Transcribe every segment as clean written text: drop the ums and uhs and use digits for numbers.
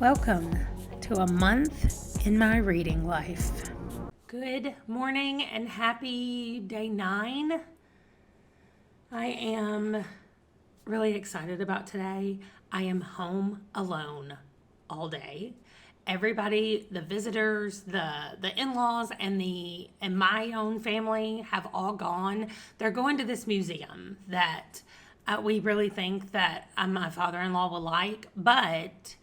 Welcome to a month in my reading life. Good morning and happy day 9. I am really excited about today. I am home alone all day. Everybody, the visitors, the in-laws, and my own family have all gone. They're going to this museum that we really think that my father-in-law will like, but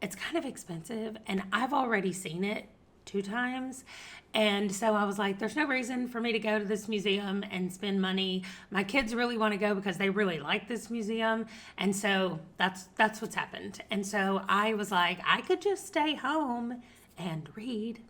it's kind of expensive, and I've already seen it 2 times. And so I was like, there's no reason for me to go to this museum and spend money. My kids really want to go because they really like this museum. And so that's what's happened. And so I was like, I could just stay home and read.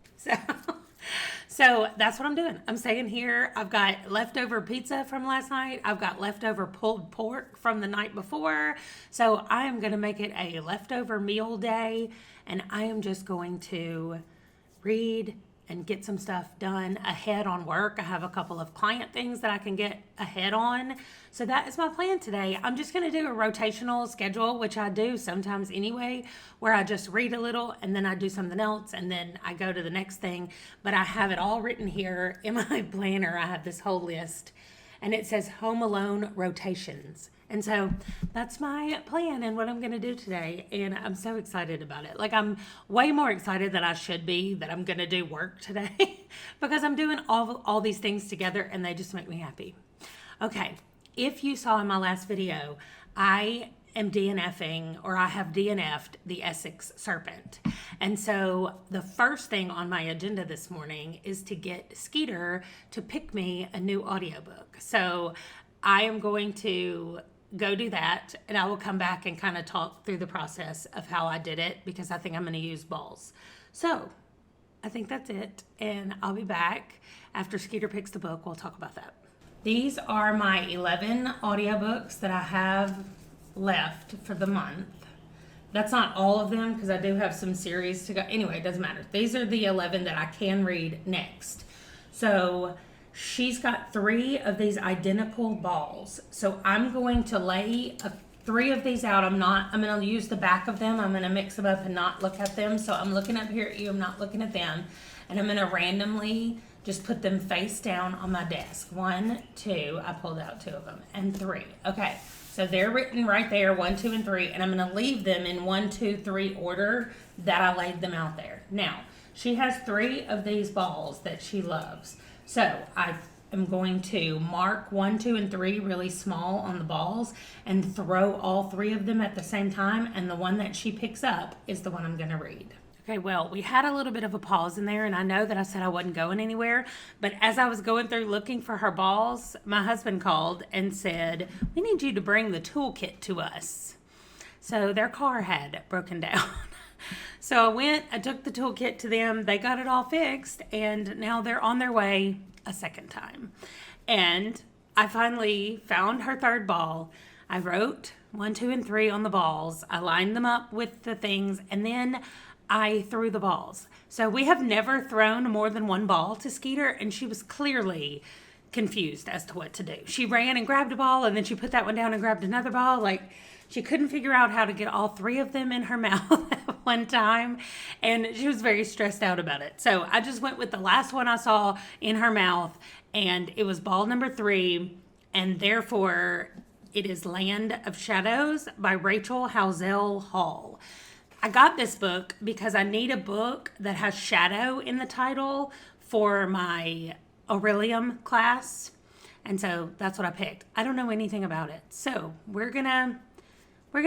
So that's what I'm doing. I'm staying here. I've got leftover pizza from last night. I've got leftover pulled pork from the night before. So I am going to make it a leftover meal day. And I am just going to read and get some stuff done ahead on work. I have a couple of client things that I can get ahead on. So that is my plan today. I'm just going to do a rotational schedule, which I do sometimes anyway, where I just read a little and then I do something else and then I go to the next thing. But I have it all written here in my planner. I have this whole list and it says Home Alone Rotations. And so that's my plan and what I'm going to do today. And I'm so excited about it. Like, I'm way more excited than I should be that I'm going to do work today because I'm doing all these things together and they just make me happy. Okay. If you saw in my last video, I am DNFing, or I have DNF'd the Essex Serpent. And so the first thing on my agenda this morning is to get Skeeter to pick me a new audiobook. So I am going to go do that, and I will come back and kind of talk through the process of how I did it because I think I'm going to use balls. So I think that's it, and I'll be back after Skeeter picks the book. We'll talk about that. These are my 11 audiobooks that I have left for the month. That's not all of them because I do have some series to go. Anyway, it doesn't matter. These are the 11 that I can read next. So she's got 3 of these identical balls. So I'm going to lay 3 of these out. I'm going to use the back of them. I'm going to mix them up and not look at them. So I'm looking up here at you. I'm not looking at them. And I'm going to randomly just put them face down on my desk. 1, 2, I pulled out 2 of them, and 3. Okay, so they're written right there, 1, 2, and 3, and I'm going to leave them in 1, 2, 3 order that I laid them out there. Now, she has 3 of these balls that she loves. So I am going to mark 1, 2, and 3 really small on the balls and throw all 3 of them at the same time, and the one that she picks up is the one I'm going to read. Okay, well, we had a little bit of a pause in there, and I know that I said I wasn't going anywhere, but as I was going through looking for her balls, my husband called and said, we need you to bring the toolkit to us. So their car had broken down. So I took the toolkit to them, they got it all fixed, and now they're on their way a second time. And I finally found her 3rd ball. I wrote 1, 2, and 3 on the balls. I lined them up with the things, and then I threw the balls. So we have never thrown more than 1 ball to Skeeter, and she was clearly confused as to what to do. She ran and grabbed a ball, and then she put that one down and grabbed another ball. Like, she couldn't figure out how to get all 3 of them in her mouth at one time, and she was very stressed out about it. So I just went with the last one I saw in her mouth, and it was ball number 3, and therefore it is Land of Shadows by Rachel Housel Hall. I got this book because I need a book that has shadow in the title for my Aurelium class. And so that's what I picked. I don't know anything about it. So we're gonna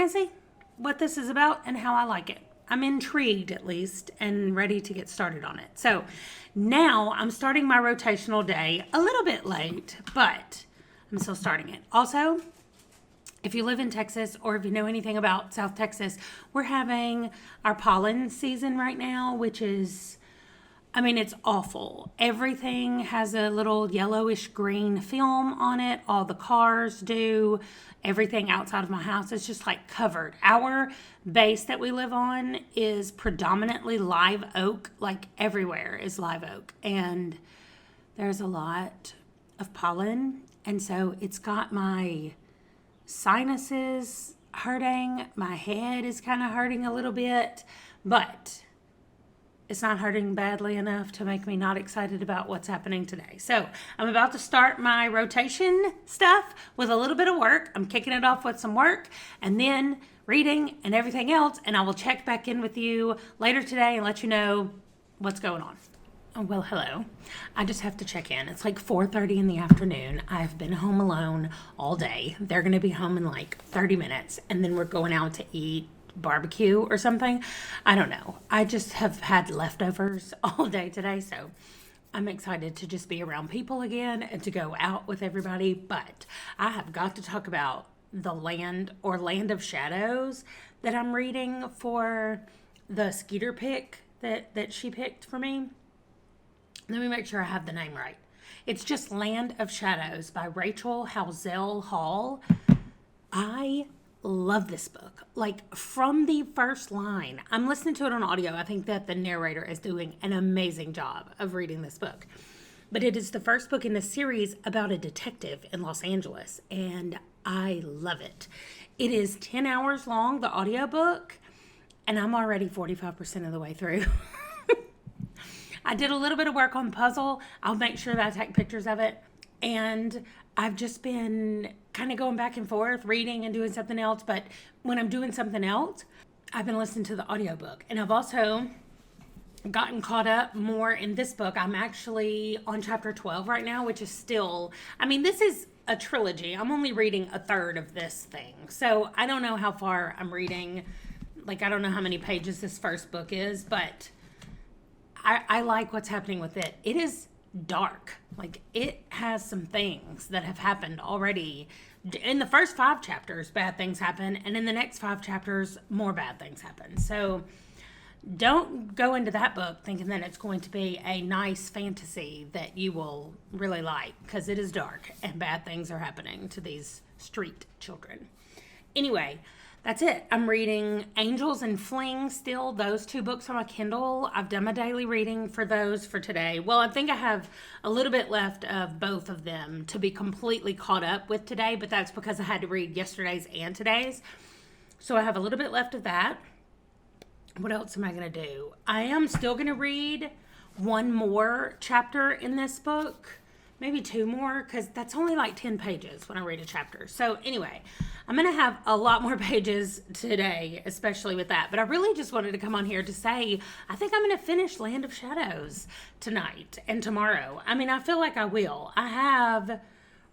see what this is about and how I like it. I'm intrigued at least and ready to get started on it. So now I'm starting my rotational day a little bit late, but I'm still starting it. Also, if you live in Texas or if you know anything about South Texas, we're having our pollen season right now, which is, it's awful. Everything has a little yellowish green film on it. All the cars do. Everything outside of my house is just like covered. Our base that we live on is predominantly live oak. Like everywhere is live oak. And there's a lot of pollen. And so it's got my sinuses hurting. My head is kind of hurting a little bit. but it's not hurting badly enough to make me not excited about what's happening today. So I'm about to start my rotation stuff with a little bit of work. I'm kicking it off with some work and then reading and everything else. And I will check back in with you later today and let you know what's going on. Oh, well, hello. I just have to check in. It's like 4:30 in the afternoon. I've been home alone all day. They're going to be home in like 30 minutes. And then we're going out to eat barbecue or something. I don't know. I just have had leftovers all day today, so I'm excited to just be around people again and to go out with everybody. But I have got to talk about the Land of Shadows that I'm reading for the Skeeter pick that she picked for me. Let me make sure I have the name right. It's just Land of Shadows by Rachel Halsell Hall. I love this book. Like from the first line, I'm listening to it on audio. I think that the narrator is doing an amazing job of reading this book. But it is the first book in a series about a detective in Los Angeles, and I love it. It is 10 hours long, the audiobook, and I'm already 45% of the way through. I did a little bit of work on the puzzle. I'll make sure that I take pictures of it. And I've just been kind of going back and forth, reading and doing something else. But when I'm doing something else, I've been listening to the audiobook. And I've also gotten caught up more in this book. I'm actually on chapter 12 right now, which is still, this is a trilogy. I'm only reading a third of this thing. So I don't know how far I'm reading. Like, I don't know how many pages this first book is, but I like what's happening with it. It is dark. Like, it has some things that have happened already. In the first 5 chapters, bad things happen, and in the next 5 chapters, more bad things happen. So don't go into that book thinking that it's going to be a nice fantasy that you will really like, because it is dark and bad things are happening to these street children. Anyway, that's it. I'm reading Angels and Fling still. Those 2 books on my Kindle. I've done my daily reading for those for today. Well, I think I have a little bit left of both of them to be completely caught up with today, but that's because I had to read yesterday's and today's. So I have a little bit left of that. What else am I going to do? I am still going to read one more chapter in this book. Maybe 2 more, because that's only like 10 pages when I read a chapter. So anyway, I'm going to have a lot more pages today, especially with that. But I really just wanted to come on here to say, I think I'm going to finish Land of Shadows tonight and tomorrow. I feel like I will. I have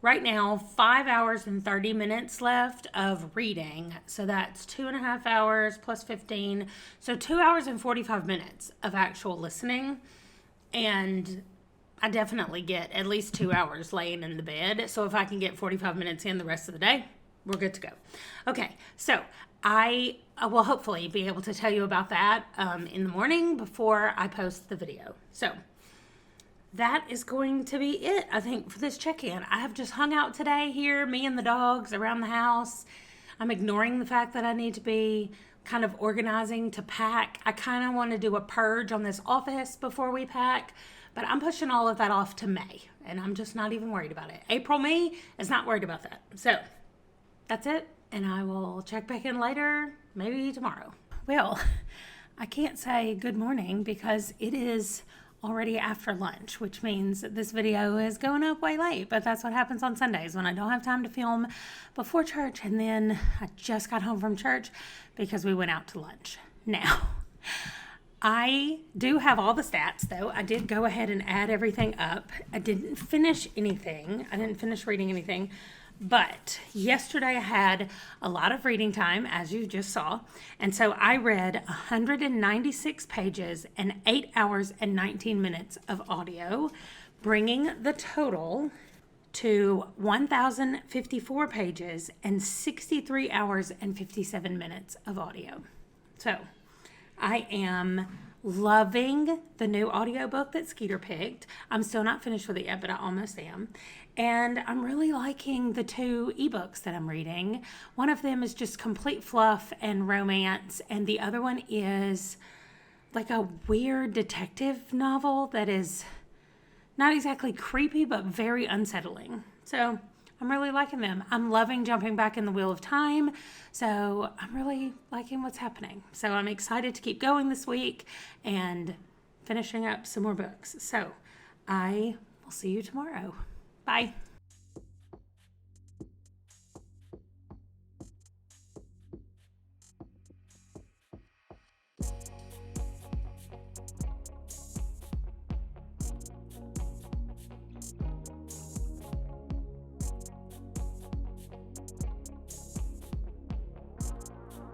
right now 5 hours and 30 minutes left of reading. So that's 2.5 hours plus 15. So 2 hours and 45 minutes of actual listening. And I definitely get at least 2 hours laying in the bed. So if I can get 45 minutes in the rest of the day, we're good to go. Okay, so I will hopefully be able to tell you about that in the morning before I post the video. So that is going to be it, I think, for this check-in. I have just hung out today here, me and the dogs around the house. I'm ignoring the fact that I need to be kind of organizing to pack. I kind of want to do a purge on this office before we pack. But I'm pushing all of that off to May, and I'm just not even worried about it. April, May is not worried about that. So that's it, and I will check back in later, maybe tomorrow. Well, I can't say good morning because it is already after lunch, which means that this video is going up way late, but that's what happens on Sundays when I don't have time to film before church, and then I just got home from church because we went out to lunch. Now, I do have all the stats, though. I did go ahead and add everything up. I didn't finish anything. I didn't finish reading anything. But yesterday I had a lot of reading time, as you just saw. And so I read 196 pages and 8 hours and 19 minutes of audio, bringing the total to 1,054 pages and 63 hours and 57 minutes of audio. So I am loving the new audiobook that Skeeter picked. I'm still not finished with it yet, but I almost am. And I'm really liking the 2 ebooks that I'm reading. One of them is just complete fluff and romance, and the other one is like a weird detective novel that is not exactly creepy, but very unsettling. So I'm really liking them. I'm loving jumping back in the wheel of time. So I'm really liking what's happening. So I'm excited to keep going this week and finishing up some more books. So I will see you tomorrow. Bye.